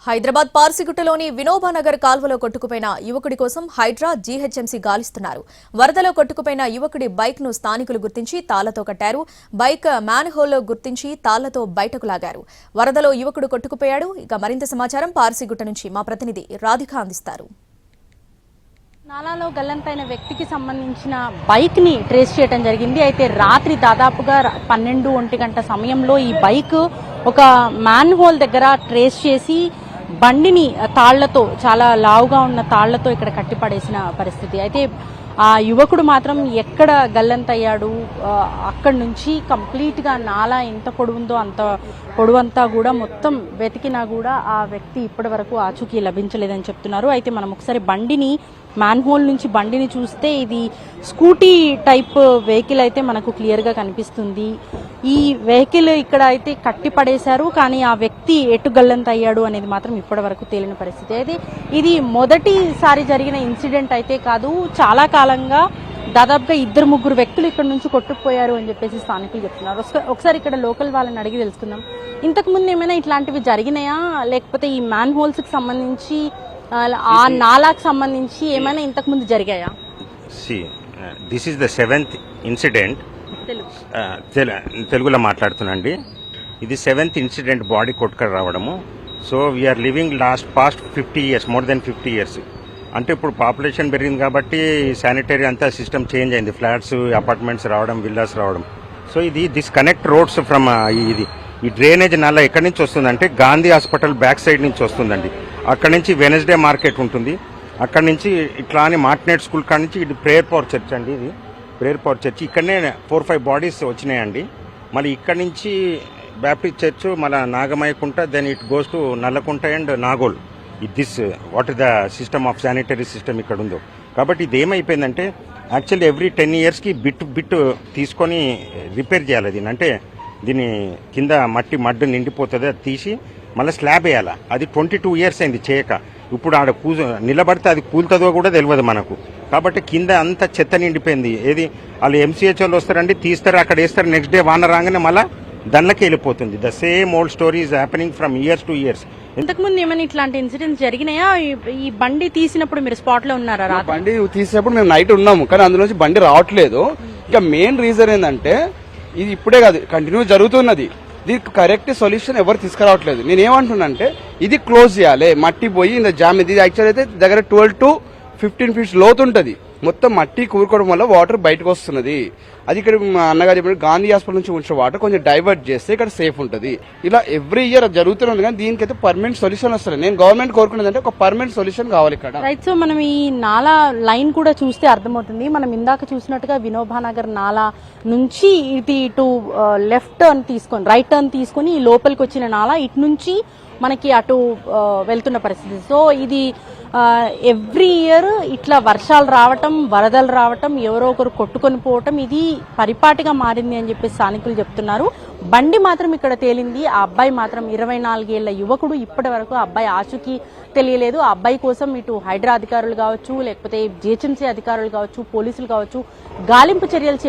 హైదరాబాద్ పార్సిగుట్టలోని వినోబానగర్ కాల్వలో కొట్టుకుపోయిన యువకుడి కోసం హైడ్రా జీహెచ్ఎంసీ గాలిస్తున్నారు. వరదలో కొట్టుకుపోయిన యువకుడి బైక్ ను స్థానికులు గుర్తించి తాళ్లతో కట్టారు. బైక్ మ్యాన్ హోల్లో గుర్తించి తాళ్లతో బయటకు లాగారు. వరదలో యువకుడు కొట్టుకుపోయాడు. ఇక మరింత సమాచారం పార్సిగుట్ట నుంచి మా ప్రతినిధి రాధిక అందిస్తారు. నాలాలో గల్లంతైన వ్యక్తికి సంబంధించిన బైక్ ని ట్రేస్ చేయడం జరిగింది. అయితే రాత్రి దాదాపుగా 12-1 గంట సమయంలో ఈ బైక్ ఒక మ్యాన్ హోల్ దగ్గర ట్రేస్ చేసి బండిని తాళ్లతో, చాలా లావుగా ఉన్న తాళ్లతో ఇక్కడ కట్టిపడేసిన పరిస్థితి. అయితే ఆ యువకుడు మాత్రం ఎక్కడ గల్లంతయ్యాడు, అక్కడి నుంచి కంప్లీట్ గా నాలా ఎంత పొడవుందో అంత పొడవంతా కూడా మొత్తం వెతికినా కూడా ఆ వ్యక్తి ఇప్పటి వరకు ఆచూకీ లభించలేదని చెప్తున్నారు. అయితే మనం ఒకసారి బండిని, మ్యాన్ హోల్ నుంచి బండిని చూస్తే ఇది స్కూటీ టైప్ వెహికల్ అయితే మనకు క్లియర్ గా కనిపిస్తుంది. ఈ వెహికల్ ఇక్కడ అయితే కట్టి పడేశారు, కానీ ఆ వ్యక్తి ఎటు గల్లంత అయ్యాడు అనేది మాత్రం ఇప్పటి వరకు తేలిన పరిస్థితి. అయితే ఇది మొదటిసారి జరిగిన ఇన్సిడెంట్ అయితే కాదు. చాలా కాలంగా దాదాపుగా 2-3 వ్యక్తులు ఇక్కడ నుంచి కొట్టుకుపోయారు అని చెప్పేసి స్థానికులు చెప్తున్నారు. ఒకసారి ఇక్కడ లోకల్ వాళ్ళని అడిగి తెలుసుకుందాం. ఇంతకు ముందు ఏమైనా ఇట్లాంటివి జరిగినాయా, లేకపోతే ఈ మ్యాన్ హోల్స్ కి సంబంధించి, ఆ నాలాకు సంబంధించి ఏమైనా ఇంతకు ముందు జరిగాయా? This is the 7th incident. తెలుగులో మాట్లాడుతున్నాండి. ఇది 7th ఇన్సిడెంట్ బాడీ కొట్టుకు రావడము. So we are living past 50 years, more than 50 years. అంటే ఇప్పుడు పాపులేషన్ పెరిగింది కాబట్టి శానిటరీ అంతా సిస్టమ్ చేంజ్ అయింది. ఫ్లాట్స్, అపార్ట్మెంట్స్ రావడం, విల్లాస్ రావడం. So this connect roads from ఈ డ్రైనేజ్ నల్ల ఎక్కడి నుంచి వస్తుందంటే గాంధీ హాస్పిటల్ బ్యాక్ సైడ్ నుంచి వస్తుందండి. అక్కడి నుంచి వెనస్డే మార్కెట్ ఉంటుంది. అక్కడి నుంచి ఇట్లా అని మార్టినేట్ స్కూల్ కాడి నుంచి ఇది ప్రేయర్ పవర్ చర్చ్ అండి. ఇది ప్రేయర్ పవర్ చర్చ్. ఇక్కడనే 4-5 బాడీస్ వచ్చినాయండి. మళ్ళీ ఇక్కడ నుంచి బ్యాప్టిస్ట్ చర్చ్, మళ్ళీ Nagamayyakunta, then it goes to Nallakunta and Nagole. This what is the system of sanitary system ఇక్కడ ఉందో. కాబట్టి ఇది ఏమైపోయిందంటే యాక్చువల్లీ ఎవ్రీ 10 yearsకి బిట్ తీసుకొని రిపేర్ చేయాలి. దీని అంటే దీని కింద మడ్డు నిండిపోతుంది, అది తీసి మళ్ళీ స్లాబ్ వేయాలి. అది 22 years అయింది చేయక. ఇప్పుడు ఆడ నిలబడితే అది కూలుతుందో కూడా తెలియదు మనకు. కాబట్టి కింద అంతా చెత్త నిండిపోయింది. ఏది వాళ్ళు MCH వాళ్ళు వస్తారండి, తీస్తారు, అక్కడ వేస్తారు. నెక్స్ట్ డే వాన రాగానే మళ్ళీ దానిలోకి వెళ్ళిపోతుంది. The same old story is happening from years two years. ఇంతకుముందు ఏమైనా ఇట్లాంటి ఇన్సిడెంట్స్ జరిగినాయా? ఈ బండి తీసినప్పుడు మీరు స్పాట్ లో ఉన్నారా? బండి తీసినప్పుడు మేము నైట్ ఉన్నాము, కానీ అందులోంచి బండి రావట్లేదు. ఇక మెయిన్ రీజన్ ఏంటంటే ఇది ఇప్పుడే కాదు, కంటిన్యూ జరుగుతున్నది. దీనికి కరెక్ట్ సొల్యూషన్ ఎవరు తీసుకురావట్లేదు. నేనేమంటున్నా అంటే ఇది క్లోజ్ చేయాలి, మట్టి పోయి ఇంత జామ్. ఇది యాక్చువల్ అయితే దగ్గర 12 to 15 feet లోతు ఉంటుంది. మొత్తం మట్టి కూరుకోవడం వల్ల వాటర్ బయటకు వస్తున్నది. అది ఇక్కడ అన్నగారు చెప్పిన గాంధీ హాస్పిటల్ నుంచి ఉంచిన వాటర్ కొంచెం డైవర్ట్ చేస్తే ఇక్కడ సేఫ్ ఉంటుంది. ఇలా ఎవ్రీ ఇయర్ జరుగుతున్నది, కానీ దీనికైతే పర్మనెంట్ సొల్యూషన్ వస్తుంది. నేను గవర్నమెంట్ కోరుకునేది అంటే ఒక పర్మనెంట్ సొల్యూషన్ కావాలి ఇక్కడ. రైట్. సో మనం ఈ నాలా లైన్ కూడా చూస్తే అర్థమవుతుంది. మనం ఇందాక చూసినట్టుగా వినోబానగర్ నాలా నుంచి ఇటు లెఫ్ట్ టర్న్ తీసుకొని, రైట్ టర్న్ తీసుకొని ఈ లోపలికి వచ్చిన నాలా ఇటు నుంచి మనకి అటు వెళ్తున్న పరిస్థితి. సో ఇది ఎవ్రీ ఇయర్ ఇట్లా వర్షాలు రావటం, వరదలు రావటం, ఎవరో ఒకరు కొట్టుకొని పోవటం, ఇది పరిపాటిగా మారింది అని చెప్పి స్థానికులు చెప్తున్నారు. బండి మాత్రం ఇక్కడ తేలింది. ఆ అబ్బాయి మాత్రం 24 ఏళ్ల యువకుడు. ఇప్పటి వరకు ఆ అబ్బాయి ఆచూకీ తెలియలేదు. ఆ అబ్బాయి కోసం ఇటు హైడ్రా అధికారులు కావచ్చు, లేకపోతే GHMC అధికారులు కావచ్చు, పోలీసులు కావచ్చు గాలింపు చర్యలు